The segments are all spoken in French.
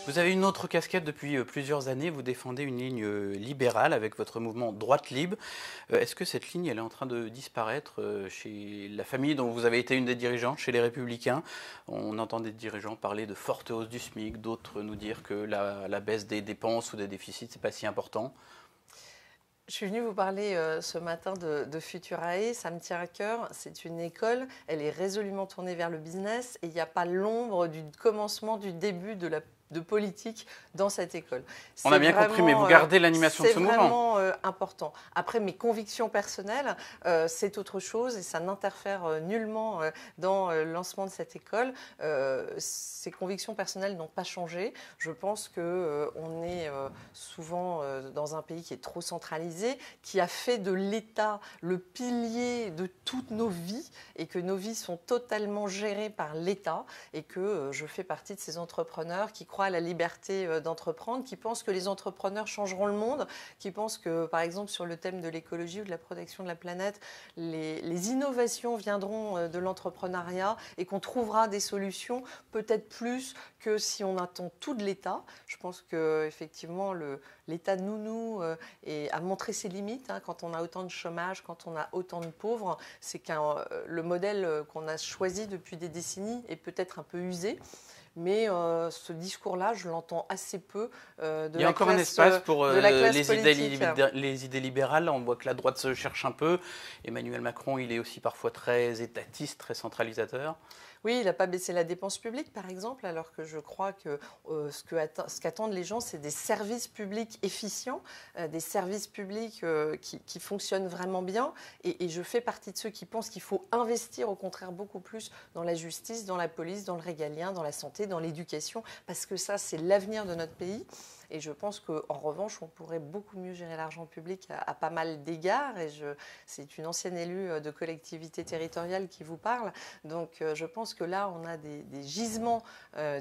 Vous avez une autre casquette depuis plusieurs années, vous défendez une ligne libérale avec votre mouvement Droite Libre. Est-ce que cette ligne elle est en train de disparaître chez la famille dont vous avez été une des dirigeantes, chez les Républicains? On entend des dirigeants parler de forte hausse du SMIC, d'autres nous dire que la baisse des dépenses ou des déficits, c'est pas si important. Je suis venue vous parler ce matin de Futurae, ça me tient à cœur. C'est une école, elle est résolument tournée vers le business et il n'y a pas l'ombre du commencement, du début de politique dans cette école. On a bien compris, mais vous gardez l'animation de ce mouvement. C'est vraiment important. Après, mes convictions personnelles, c'est autre chose et ça n'interfère nullement dans le lancement de cette école. Ces convictions personnelles n'ont pas changé. Je pense qu'on est souvent dans un pays qui est trop centralisé, qui a fait de l'État le pilier de toutes nos vies et que nos vies sont totalement gérées par l'État et que je fais partie de ces entrepreneurs qui croient à la liberté d'entreprendre, qui pensent que les entrepreneurs changeront le monde, qui pensent que, par exemple, sur le thème de l'écologie ou de la protection de la planète, les innovations viendront de l'entrepreneuriat et qu'on trouvera des solutions, peut-être plus que si on attend tout de l'État. Je pense qu'effectivement, l'État nounou a montré ses limites quand on a autant de chômage, quand on a autant de pauvres. C'est le modèle qu'on a choisi depuis des décennies est peut-être un peu usé. Mais ce discours-là, je l'entends assez peu de la classe politique. Il y a encore un espace pour les idées libérales. On voit que la droite se cherche un peu. Emmanuel Macron, il est aussi parfois très étatiste, très centralisateur. Oui, il n'a pas baissé la dépense publique, par exemple, alors que je crois que ce qu'attendent les gens, c'est des services publics efficients, des services publics qui fonctionnent vraiment bien. Et je fais partie de ceux qui pensent qu'il faut investir, au contraire, beaucoup plus dans la justice, dans la police, dans le régalien, dans la santé, dans l'éducation, parce que ça, c'est l'avenir de notre pays. Et je pense qu'en revanche, on pourrait beaucoup mieux gérer l'argent public à pas mal d'égards. Et c'est une ancienne élue de collectivité territoriale qui vous parle. Donc je pense que là, on a des gisements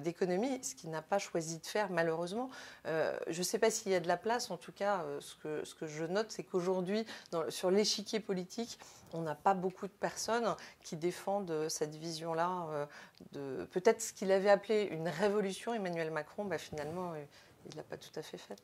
d'économie, ce qu'il n'a pas choisi de faire malheureusement. Je ne sais pas s'il y a de la place. En tout cas, ce que je note, c'est qu'aujourd'hui, sur l'échiquier politique, on n'a pas beaucoup de personnes qui défendent cette vision-là de peut-être ce qu'il avait appelé une révolution. Emmanuel Macron, finalement, il ne l'a pas tout à fait faite.